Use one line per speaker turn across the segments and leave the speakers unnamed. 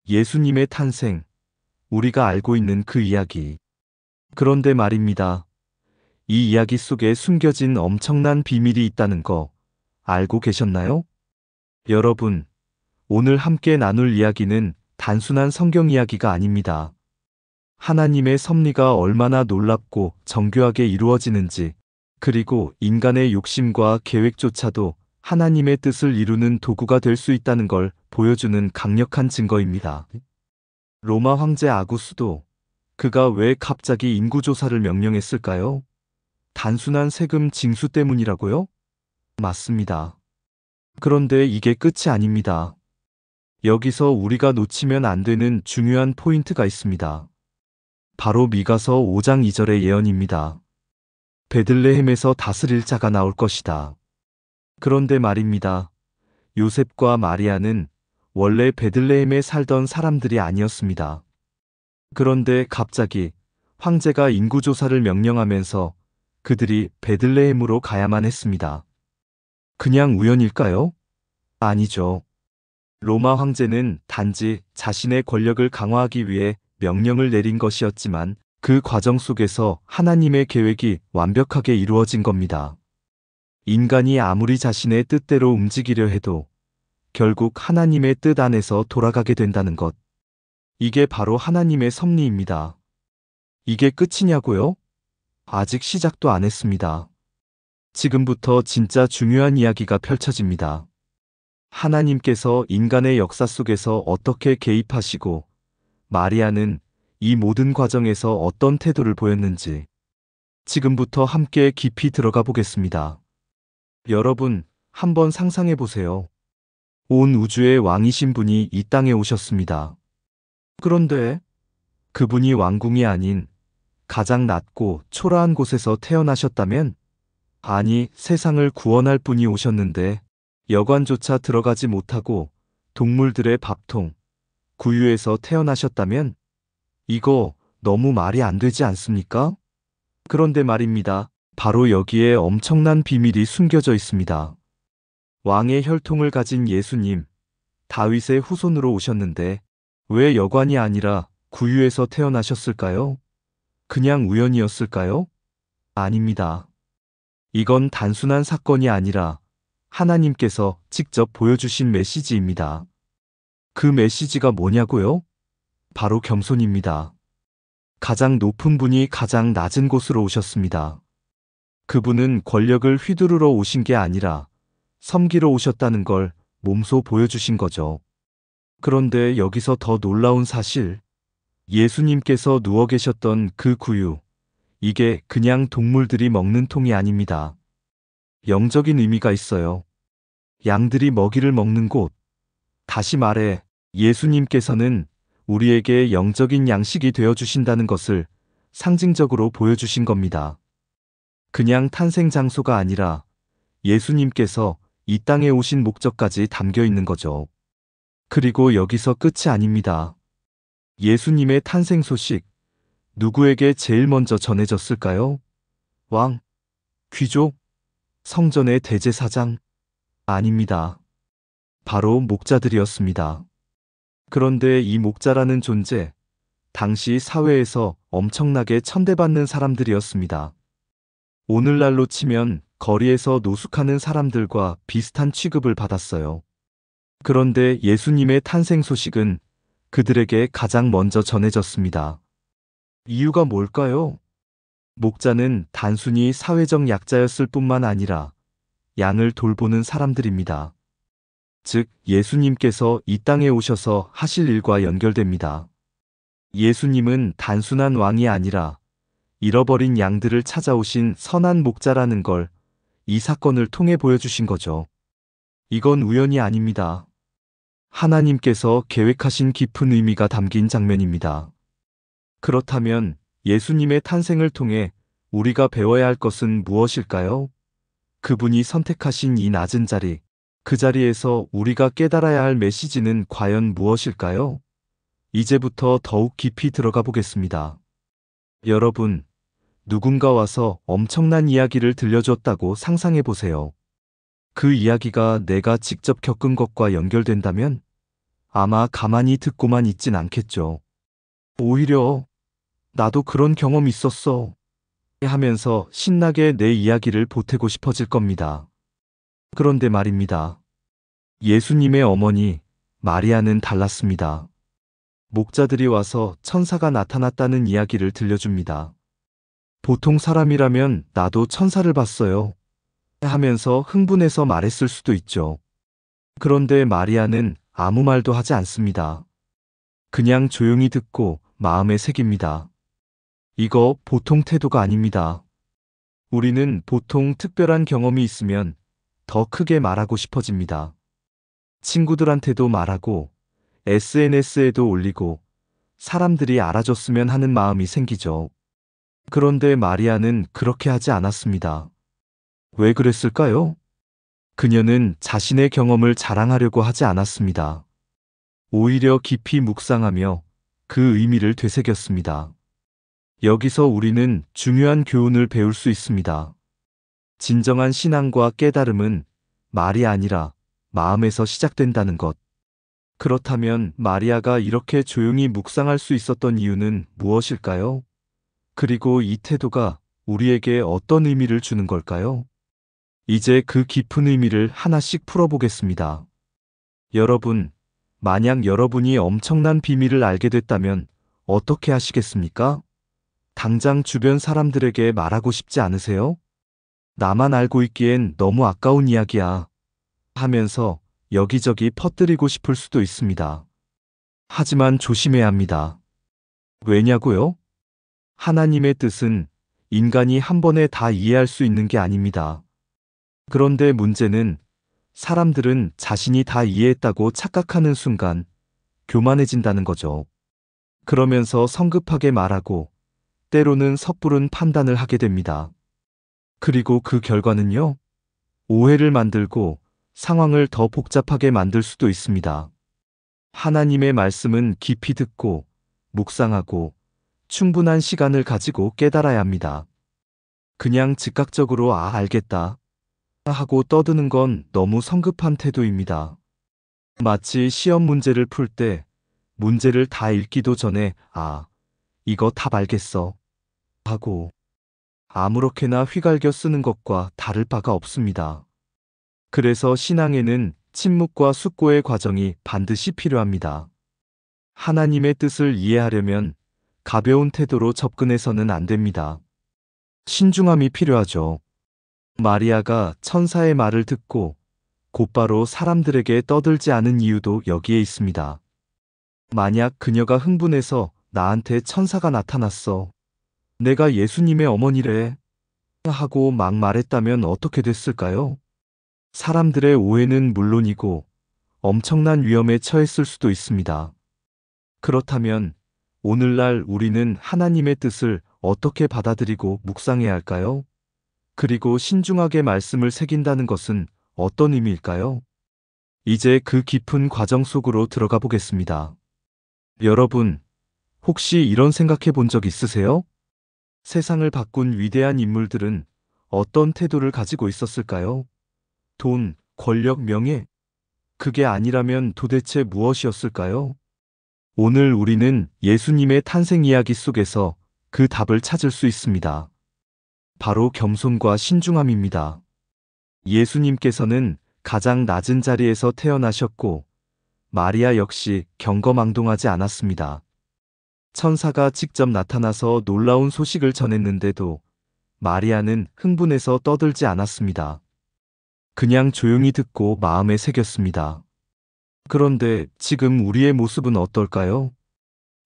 예수님의 탄생, 우리가 알고 있는 그 이야기. 그런데 말입니다. 이 이야기 속에 숨겨진 엄청난 비밀이 있다는 거 알고 계셨나요? 여러분, 오늘 함께 나눌 이야기는 단순한 성경 이야기가 아닙니다. 하나님의 섭리가 얼마나 놀랍고 정교하게 이루어지는지, 그리고 인간의 욕심과 계획조차도 하나님의 뜻을 이루는 도구가 될 수 있다는 걸 보여주는 강력한 증거입니다. 로마 황제 아구스도 그가 왜 갑자기 인구조사를 명령했을까요? 단순한 세금 징수 때문이라고요? 맞습니다. 그런데 이게 끝이 아닙니다. 여기서 우리가 놓치면 안 되는 중요한 포인트가 있습니다. 바로 미가서 5장 2절의 예언입니다. 베들레헴에서 다스릴 자가 나올 것이다. 그런데 말입니다. 요셉과 마리아는 원래 베들레헴에 살던 사람들이 아니었습니다. 그런데 갑자기 황제가 인구조사를 명령하면서 그들이 베들레헴으로 가야만 했습니다. 그냥 우연일까요? 아니죠. 로마 황제는 단지 자신의 권력을 강화하기 위해 명령을 내린 것이었지만 그 과정 속에서 하나님의 계획이 완벽하게 이루어진 겁니다. 인간이 아무리 자신의 뜻대로 움직이려 해도 결국 하나님의 뜻 안에서 돌아가게 된다는 것. 이게 바로 하나님의 섭리입니다. 이게 끝이냐고요? 아직 시작도 안 했습니다. 지금부터 진짜 중요한 이야기가 펼쳐집니다. 하나님께서 인간의 역사 속에서 어떻게 개입하시고 마리아는 이 모든 과정에서 어떤 태도를 보였는지 지금부터 함께 깊이 들어가 보겠습니다. 여러분, 한번 상상해 보세요. 온 우주의 왕이신 분이 이 땅에 오셨습니다. 그런데 그분이 왕궁이 아닌 가장 낮고 초라한 곳에서 태어나셨다면? 아니, 세상을 구원할 분이 오셨는데 여관조차 들어가지 못하고 동물들의 밥통, 구유에서 태어나셨다면? 이거 너무 말이 안 되지 않습니까? 그런데 말입니다. 바로 여기에 엄청난 비밀이 숨겨져 있습니다. 왕의 혈통을 가진 예수님, 다윗의 후손으로 오셨는데 왜 여관이 아니라 구유에서 태어나셨을까요? 그냥 우연이었을까요? 아닙니다. 이건 단순한 사건이 아니라 하나님께서 직접 보여주신 메시지입니다. 그 메시지가 뭐냐고요? 바로 겸손입니다. 가장 높은 분이 가장 낮은 곳으로 오셨습니다. 그분은 권력을 휘두르러 오신 게 아니라 섬기러 오셨다는 걸 몸소 보여주신 거죠. 그런데 여기서 더 놀라운 사실, 예수님께서 누워 계셨던 그 구유, 이게 그냥 동물들이 먹는 통이 아닙니다. 영적인 의미가 있어요. 양들이 먹이를 먹는 곳. 다시 말해, 예수님께서는 우리에게 영적인 양식이 되어주신다는 것을 상징적으로 보여주신 겁니다. 그냥 탄생 장소가 아니라 예수님께서 이 땅에 오신 목적까지 담겨 있는 거죠. 그리고 여기서 끝이 아닙니다. 예수님의 탄생 소식, 누구에게 제일 먼저 전해졌을까요? 왕, 귀족, 성전의 대제사장? 아닙니다. 바로 목자들이었습니다. 그런데 이 목자라는 존재, 당시 사회에서 엄청나게 천대받는 사람들이었습니다. 오늘날로 치면 거리에서 노숙하는 사람들과 비슷한 취급을 받았어요. 그런데 예수님의 탄생 소식은 그들에게 가장 먼저 전해졌습니다. 이유가 뭘까요? 목자는 단순히 사회적 약자였을 뿐만 아니라 양을 돌보는 사람들입니다. 즉, 예수님께서 이 땅에 오셔서 하실 일과 연결됩니다. 예수님은 단순한 왕이 아니라 잃어버린 양들을 찾아오신 선한 목자라는 걸 이 사건을 통해 보여주신 거죠. 이건 우연이 아닙니다. 하나님께서 계획하신 깊은 의미가 담긴 장면입니다. 그렇다면 예수님의 탄생을 통해 우리가 배워야 할 것은 무엇일까요? 그분이 선택하신 이 낮은 자리, 그 자리에서 우리가 깨달아야 할 메시지는 과연 무엇일까요? 이제부터 더욱 깊이 들어가 보겠습니다. 여러분, 누군가 와서 엄청난 이야기를 들려줬다고 상상해 보세요. 그 이야기가 내가 직접 겪은 것과 연결된다면? 아마 가만히 듣고만 있진 않겠죠. 오히려 나도 그런 경험 있었어 하면서 신나게 내 이야기를 보태고 싶어질 겁니다. 그런데 말입니다. 예수님의 어머니 마리아는 달랐습니다. 목자들이 와서 천사가 나타났다는 이야기를 들려줍니다. 보통 사람이라면 나도 천사를 봤어요 하면서 흥분해서 말했을 수도 있죠. 그런데 마리아는 아무 말도 하지 않습니다. 그냥 조용히 듣고 마음에 새깁니다. 이거 보통 태도가 아닙니다. 우리는 보통 특별한 경험이 있으면 더 크게 말하고 싶어집니다. 친구들한테도 말하고 SNS에도 올리고 사람들이 알아줬으면 하는 마음이 생기죠. 그런데 마리아는 그렇게 하지 않았습니다. 왜 그랬을까요? 그녀는 자신의 경험을 자랑하려고 하지 않았습니다. 오히려 깊이 묵상하며 그 의미를 되새겼습니다. 여기서 우리는 중요한 교훈을 배울 수 있습니다. 진정한 신앙과 깨달음은 말이 아니라 마음에서 시작된다는 것. 그렇다면 마리아가 이렇게 조용히 묵상할 수 있었던 이유는 무엇일까요? 그리고 이 태도가 우리에게 어떤 의미를 주는 걸까요? 이제 그 깊은 의미를 하나씩 풀어보겠습니다. 여러분, 만약 여러분이 엄청난 비밀을 알게 됐다면 어떻게 하시겠습니까? 당장 주변 사람들에게 말하고 싶지 않으세요? 나만 알고 있기엔 너무 아까운 이야기야 하면서 여기저기 퍼뜨리고 싶을 수도 있습니다. 하지만 조심해야 합니다. 왜냐고요? 하나님의 뜻은 인간이 한 번에 다 이해할 수 있는 게 아닙니다. 그런데 문제는 사람들은 자신이 다 이해했다고 착각하는 순간 교만해진다는 거죠. 그러면서 성급하게 말하고 때로는 섣부른 판단을 하게 됩니다. 그리고 그 결과는요? 오해를 만들고 상황을 더 복잡하게 만들 수도 있습니다. 하나님의 말씀은 깊이 듣고 묵상하고 충분한 시간을 가지고 깨달아야 합니다. 그냥 즉각적으로 알겠다 하고 떠드는 건 너무 성급한 태도입니다. 마치 시험 문제를 풀 때 문제를 다 읽기도 전에 이거 답 알겠어 하고 아무렇게나 휘갈겨 쓰는 것과 다를 바가 없습니다. 그래서 신앙에는 침묵과 숙고의 과정이 반드시 필요합니다. 하나님의 뜻을 이해하려면 가벼운 태도로 접근해서는 안 됩니다. 신중함이 필요하죠. 마리아가 천사의 말을 듣고 곧바로 사람들에게 떠들지 않은 이유도 여기에 있습니다. 만약 그녀가 흥분해서 나한테 천사가 나타났어. 내가 예수님의 어머니래. 하고 막 말했다면 어떻게 됐을까요? 사람들의 오해는 물론이고 엄청난 위험에 처했을 수도 있습니다. 그렇다면 오늘날 우리는 하나님의 뜻을 어떻게 받아들이고 묵상해야 할까요? 그리고 신중하게 말씀을 새긴다는 것은 어떤 의미일까요? 이제 그 깊은 과정 속으로 들어가 보겠습니다. 여러분, 혹시 이런 생각해 본 적 있으세요? 세상을 바꾼 위대한 인물들은 어떤 태도를 가지고 있었을까요? 돈, 권력, 명예? 그게 아니라면 도대체 무엇이었을까요? 오늘 우리는 예수님의 탄생 이야기 속에서 그 답을 찾을 수 있습니다. 바로 겸손과 신중함입니다. 예수님께서는 가장 낮은 자리에서 태어나셨고 마리아 역시 경거망동하지 않았습니다. 천사가 직접 나타나서 놀라운 소식을 전했는데도 마리아는 흥분해서 떠들지 않았습니다. 그냥 조용히 듣고 마음에 새겼습니다. 그런데 지금 우리의 모습은 어떨까요?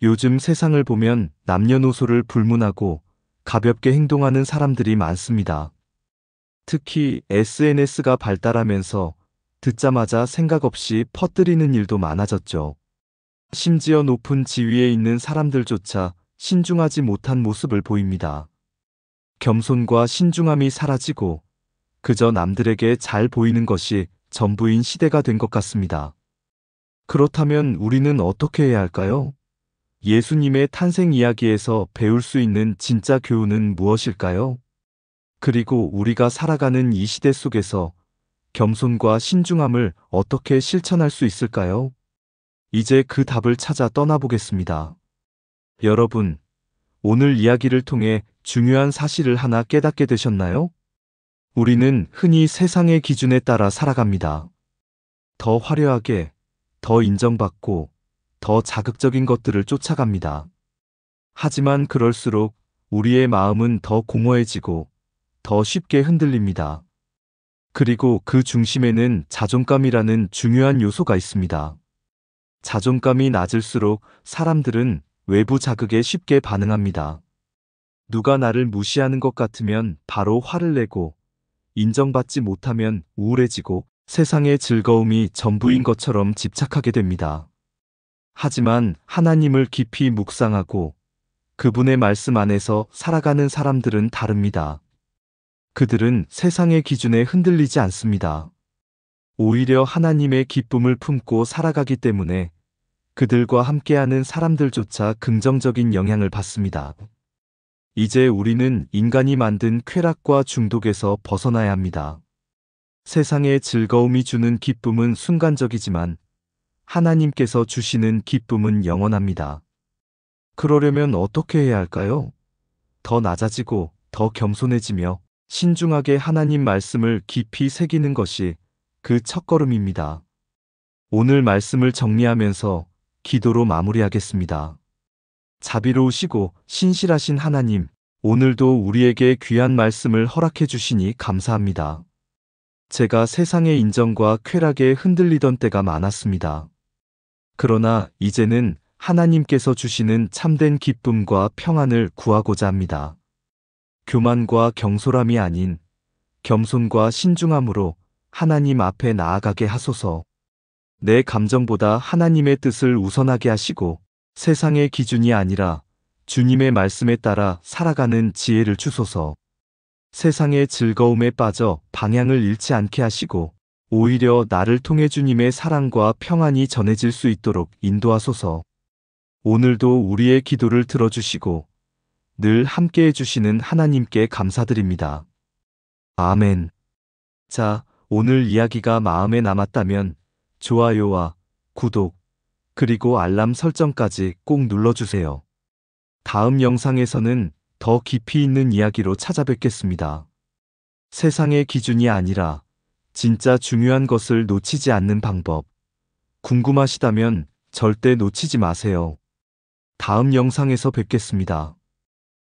요즘 세상을 보면 남녀노소를 불문하고 가볍게 행동하는 사람들이 많습니다. 특히 SNS가 발달하면서 듣자마자 생각 없이 퍼뜨리는 일도 많아졌죠. 심지어 높은 지위에 있는 사람들조차 신중하지 못한 모습을 보입니다. 겸손과 신중함이 사라지고 그저 남들에게 잘 보이는 것이 전부인 시대가 된 것 같습니다. 그렇다면 우리는 어떻게 해야 할까요? 예수님의 탄생 이야기에서 배울 수 있는 진짜 교훈은 무엇일까요? 그리고 우리가 살아가는 이 시대 속에서 겸손과 신중함을 어떻게 실천할 수 있을까요? 이제 그 답을 찾아 떠나보겠습니다. 여러분, 오늘 이야기를 통해 중요한 사실을 하나 깨닫게 되셨나요? 우리는 흔히 세상의 기준에 따라 살아갑니다. 더 화려하게, 더 인정받고, 더 자극적인 것들을 쫓아갑니다. 하지만 그럴수록 우리의 마음은 더 공허해지고 더 쉽게 흔들립니다. 그리고 그 중심에는 자존감이라는 중요한 요소가 있습니다. 자존감이 낮을수록 사람들은 외부 자극에 쉽게 반응합니다. 누가 나를 무시하는 것 같으면 바로 화를 내고, 인정받지 못하면 우울해지고 세상의 즐거움이 전부인 것처럼 집착하게 됩니다. 하지만 하나님을 깊이 묵상하고 그분의 말씀 안에서 살아가는 사람들은 다릅니다. 그들은 세상의 기준에 흔들리지 않습니다. 오히려 하나님의 기쁨을 품고 살아가기 때문에 그들과 함께하는 사람들조차 긍정적인 영향을 받습니다. 이제 우리는 인간이 만든 쾌락과 중독에서 벗어나야 합니다. 세상의 즐거움이 주는 기쁨은 순간적이지만 하나님께서 주시는 기쁨은 영원합니다. 그러려면 어떻게 해야 할까요? 더 낮아지고 더 겸손해지며 신중하게 하나님 말씀을 깊이 새기는 것이 그 첫걸음입니다. 오늘 말씀을 정리하면서 기도로 마무리하겠습니다. 자비로우시고 신실하신 하나님, 오늘도 우리에게 귀한 말씀을 허락해 주시니 감사합니다. 제가 세상의 인정과 쾌락에 흔들리던 때가 많았습니다. 그러나 이제는 하나님께서 주시는 참된 기쁨과 평안을 구하고자 합니다. 교만과 경솔함이 아닌 겸손과 신중함으로 하나님 앞에 나아가게 하소서. 내 감정보다 하나님의 뜻을 우선하게 하시고 세상의 기준이 아니라 주님의 말씀에 따라 살아가는 지혜를 주소서. 세상의 즐거움에 빠져 방향을 잃지 않게 하시고 오히려 나를 통해 주님의 사랑과 평안이 전해질 수 있도록 인도하소서. 오늘도 우리의 기도를 들어주시고 늘 함께해 주시는 하나님께 감사드립니다. 아멘. 자, 오늘 이야기가 마음에 남았다면 좋아요와 구독, 그리고 알람 설정까지 꼭 눌러주세요. 다음 영상에서는 더 깊이 있는 이야기로 찾아뵙겠습니다. 세상의 기준이 아니라 진짜 중요한 것을 놓치지 않는 방법. 궁금하시다면 절대 놓치지 마세요. 다음 영상에서 뵙겠습니다.